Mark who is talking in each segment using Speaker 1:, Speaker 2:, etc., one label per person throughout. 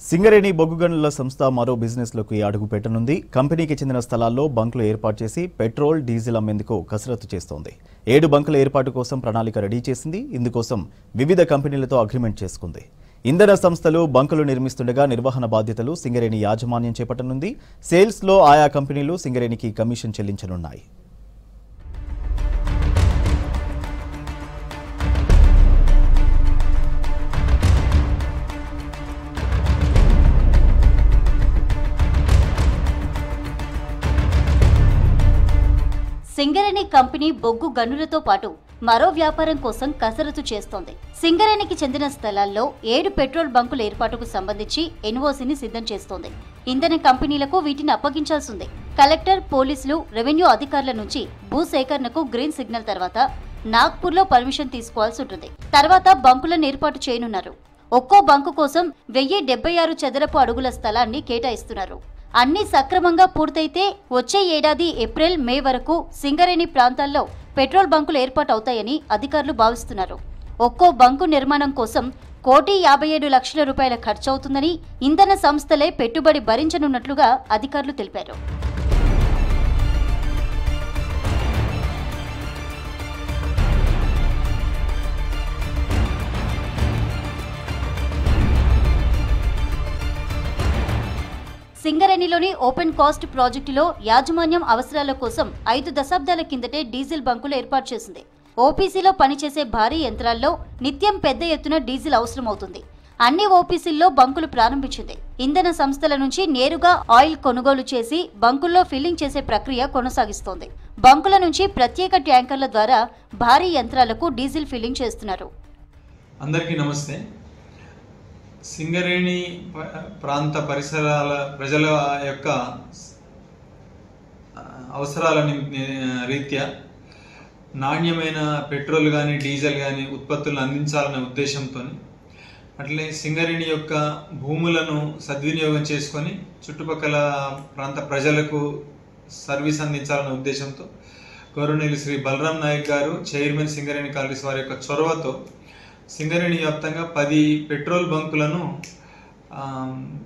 Speaker 1: సింగరేణి బొగ్గు గనుల సంస్థ మరో బిజినెస్లోకి అడుగు పెట్టనుంది. కంపెనీకి చెందిన స్థలాల్లో బంకులు ఏర్పాటు చేసి పెట్రోల్, డీజిల్ అమ్మేందుకు కసరత్తు చేస్తోంది. 7 బంకుల ఏర్పాటు కోసం ప్రణాళిక రెడీ చేసింది. ఇందుకోసం వివిధ కంపెనీలతో అగ్రిమెంట్ చేసుకుంది. ఇంధన సంస్థలు బంకులు నిర్మిస్తుండగా నిర్వహణ బాధ్యతలు సింగరేణి యాజమాన్యం చేపట్టనుంది. సేల్స్లో ఆయా కంపెనీలు సింగరేణికి కమిషన్ చెల్లించనున్నాయి.
Speaker 2: సింగరేణి కంపెనీ బొగ్గు గనులతో పాటు మరో వ్యాపారం కోసం కసరత్తు చేస్తోంది. సింగరేణికి చెందిన స్థలాల్లో 7 పెట్రోల్ బంకుల ఏర్పాటుకు సంబంధించి ఎన్ఓసీని సిద్ధం చేస్తోంది. ఇంధన కంపెనీలకు వీటిని అప్పగించాల్సిందే. కలెక్టర్, పోలీసులు, రెవెన్యూ అధికారుల నుంచి భూసేకరణకు గ్రీన్ సిగ్నల్ తర్వాత నాగ్పూర్లో పర్మిషన్ తీసుకోవాల్సి ఉంటుంది. తర్వాత బంకులను ఏర్పాటు చేయనున్నారు. ఒక్కో బంకు కోసం 1076 చదరపు అడుగుల స్థలాన్ని కేటాయిస్తున్నారు. అన్ని సక్రమంగా పూర్తయితే వచ్చే ఏడాది ఏప్రిల్, మే వరకు సింగరేణి ప్రాంతాల్లో పెట్రోల్ బంకులు ఏర్పాటు అవుతాయని అధికారులు భావిస్తున్నారు. ఒక్కో బంకు నిర్మాణం కోసం 1,57,00,000 రూపాయల ఖర్చవుతుందని ఇంధన సంస్థలే పెట్టుబడి భరించనున్నట్లుగా అధికారులు తెలిపారు. సింగరేణిలోని ఓపెన్ కాస్ట్ ప్రాజెక్టులో యాజమాన్యం అవసరాల కోసం 5 దశాబ్దాల కిందటే డీజిల్ బంకులు ఏర్పాటు చేసింది. ఓపీసీలో పనిచేసే భారీ యంత్రాల్లో నిత్యం పెద్ద ఎత్తున డీజిల్ అవసరమవుతుంది. అన్ని ఓపీసీల్లో బంకులు ప్రారంభించింది. ఇంధన సంస్థల నుంచి నేరుగా ఆయిల్ కొనుగోలు చేసి బంకుల్లో ఫిల్లింగ్ చేసే ప్రక్రియ కొనసాగిస్తోంది. బంకుల నుంచి ప్రత్యేక ట్యాంకర్ల ద్వారా భారీ యంత్రాలకు డీజిల్ ఫిల్లింగ్ చేస్తున్నారు.
Speaker 3: అందరికీ నమస్తే. సింగరేణి ప్రాంత పరిసరాల ప్రజల యొక్క అవసరాల రీత్యా నాణ్యమైన పెట్రోల్ కానీ డీజిల్ కానీ ఉత్పత్తులను అందించాలనే ఉద్దేశంతో, అట్లే సింగరేణి యొక్క భూములను సద్వినియోగం చేసుకొని చుట్టుపక్కల ప్రాంత ప్రజలకు సర్వీస్ అందించాలనే ఉద్దేశంతో గౌరవనీయులు శ్రీ బలరాం నాయక్ గారు, చైర్మన్ సింగరేణి కాలనీస్ వారి యొక్క చొరవతో సింగరేణి వ్యాప్తంగా 10 పెట్రోల్ బంకులను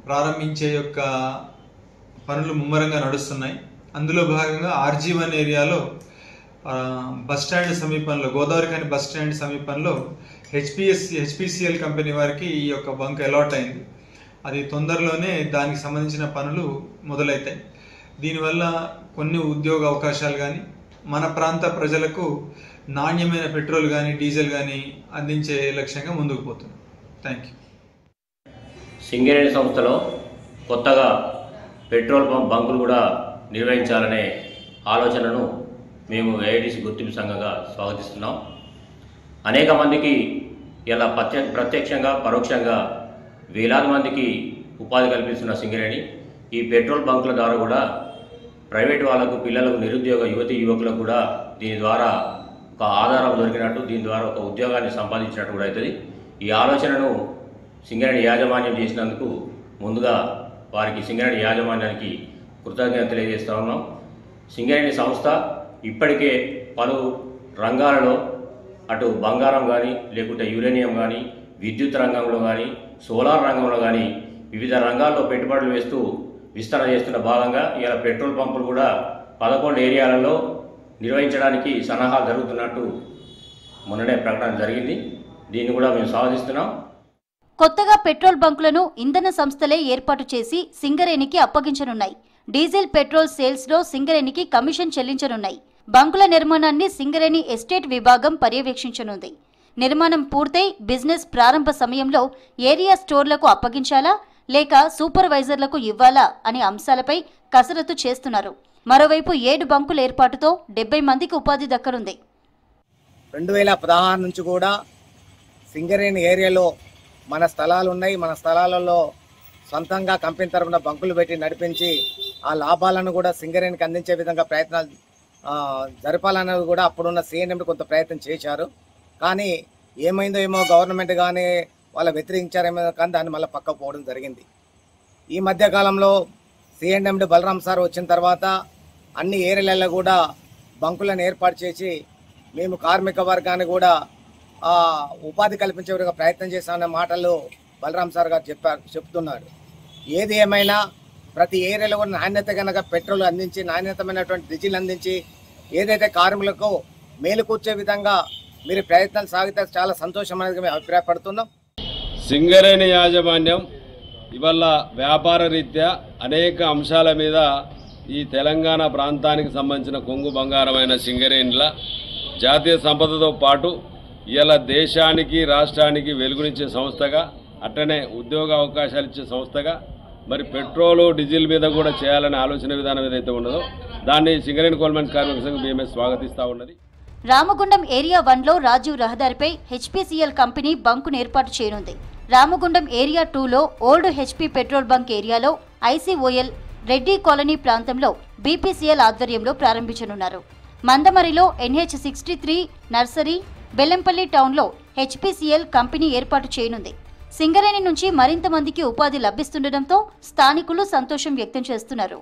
Speaker 3: ప్రారంభించే యొక్క పనులు ముమ్మరంగా నడుస్తున్నాయి. అందులో భాగంగా RG1 ఏరియాలో బస్టాండ్ సమీపంలో, గోదావరిఖని బస్టాండ్ సమీపంలో HPCL కంపెనీ వారికి ఈ యొక్క బంక్ అలాట్ అయింది. అది తొందరలోనే దానికి సంబంధించిన పనులు మొదలవుతాయి. దీనివల్ల కొన్ని ఉద్యోగ అవకాశాలు కానీ, మన ప్రాంత ప్రజలకు నాణ్యమైన పెట్రోల్ కానీ డీజిల్ కానీ అందించే లక్ష్యంగా ముందుకు పోతున్నాం. Thank you.
Speaker 4: సింగరేణి సంస్థలో కొత్తగా పెట్రోల్ పంప్ బంకులు కూడా నిర్వహించాలనే ఆలోచనను మేము AITC గుర్తింపు సంఘంగా స్వాగతిస్తున్నాం. అనేక మందికి ఇలా ప్రత్యక్షంగా పరోక్షంగా వేలాది మందికి ఉపాధి కల్పిస్తున్న సింగరేణి ఈ పెట్రోల్ బంకుల ద్వారా కూడా ప్రైవేట్ వాళ్ళకు, పిల్లలకు, నిరుద్యోగ యువకులకు కూడా దీని ద్వారా ఒక ఆధారం దొరికినట్టు, దీని ద్వారా ఒక ఉద్యోగాన్ని సంపాదించినట్టు కూడా అవుతుంది. ఈ ఆలోచనను సింగరేణి యాజమాన్యం చేసినందుకు ముందుగా వారికి, సింగరేణి యాజమాన్యానికి కృతజ్ఞత తెలియజేస్తూ ఉన్నాం. సింగరేణి సంస్థ ఇప్పటికే పలు రంగాలలో, అటు బంగారం కానీ, లేకుంటే యురేనియం కానీ, విద్యుత్ రంగంలో కానీ, సోలార్ రంగంలో కానీ వివిధ రంగాల్లో పెట్టుబడులు వేస్తూ విస్తరణ చేస్తున్న భాగంగా ఇలా పెట్రోల్ పంపులు కూడా 11 ఏరియాలలో నిర్వహించడానికి సన్నాహాలు జరుగుతున్నట్టు మొన్ననే ప్రకటన జరిగింది. దీన్ని కూడా మేము స్వాగతిస్తున్నాం.
Speaker 2: కొత్తగా పెట్రోల్ బంకులను ఇంధన సంస్థలే ఏర్పాటు చేసి సింగరేణికి అప్పగించనున్నాయి. డీజిల్, పెట్రోల్ సేల్స్లో సింగరేణికి కమిషన్ చెల్లించనున్నాయి. బంకుల నిర్మాణాన్ని సింగరేణి ఎస్టేట్ విభాగం పర్యవేక్షించనుంది. నిర్మాణం పూర్తయి బిజినెస్ ప్రారంభ సమయంలో ఏరియా స్టోర్లకు అప్పగించాలా లేక సూపర్వైజర్లకు ఇవ్వాలా అనే అంశాలపై కసరత్తు చేస్తున్నారు. మరోవైపు 7 బంకుల ఏర్పాటుతో 70 మందికి ఉపాధి దక్కనుంది.
Speaker 5: 2016 నుంచి కూడా సింగరేణి ఏరియాలో మన స్థలాలు ఉన్నాయి. మన స్థలాలలో సొంతంగా కంపెనీ తరఫున బంకులు పెట్టి నడిపించి ఆ లాభాలను కూడా సింగరేణికి అందించే విధంగా ప్రయత్నాలు జరపాలనేది కూడా అప్పుడున్న CNM కొంత ప్రయత్నం చేశారు. కానీ ఏమైందో ఏమో, గవర్నమెంట్ కానీ వాళ్ళ వ్యతిరేకించారేమో కానీ దాన్ని మళ్ళీ పక్కకు పోవడం జరిగింది. ఈ మధ్యకాలంలో CNM బలరాం సార్ వచ్చిన తర్వాత అన్ని ఏరియాలలో కూడా బంకులను ఏర్పాటు చేసి మేము కార్మిక వర్గాన్ని కూడా ఉపాధి కల్పించే విధంగా ప్రయత్నం చేశామనే మాటలు బలరాం సార్ గారు చెప్తున్నారు. ఏది ఏమైనా ప్రతి ఏరియాలో కూడా నాణ్యత కనుక పెట్రోల్ అందించి నాణ్యతమైనటువంటి డీజిల్ అందించి ఏదైతే కార్మికులకు మేలు కూర్చే విధంగా మీరు ప్రయత్నాలు సాగితే చాలా సంతోషం అనేది మేము అభిప్రాయపడుతున్నాం.
Speaker 6: సింగరేణి యాజమాన్యం ఇవాళ వ్యాపార రీత్యా అనేక అంశాల మీద ఈ తెలంగాణ ప్రాంతానికి సంబంధించిన కొంగు బంగారమైన సింగరేణిల జాతీయ సంపదతో పాటు ఇలా దేశానికి రాష్ట్రానికి వెలుగునిచ్చే సంస్థగా అట్లనే ఉద్యోగ అవకాశాలు ఇచ్చే సంస్థగా మరి పెట్రోలు డీజిల్ మీద కూడా చేయాలనే ఆలోచన విధానం ఏదైతే ఉన్నదో దాన్ని సింగరేణి కోల్ మైన్స్ కార్మిక సంఘం BMS స్వాగతిస్తూ ఉన్నది.
Speaker 2: రామగుండం ఏరియా 1లో రాజీవ్ రహదారిపై HPCL కంపెనీ బంకును ఏర్పాటు చేయనుంది. రామగుండం ఏరియా 2లో ఓల్డ్ HP పెట్రోల్ బంక్ ఏరియాలో ICOL రెడ్డి కాలనీ ప్రాంతంలో BPCL ఆధ్వర్యంలో ప్రారంభించనున్నారు. మందమరిలో NH63 నర్సరీ, బెల్లంపల్లి టౌన్లో HPCL కంపెనీ ఏర్పాటు చేయనుంది. సింగరేణి నుంచి మరింత మందికి ఉపాధి లభిస్తుండటంతో స్థానికులు సంతోషం వ్యక్తం చేస్తున్నారు.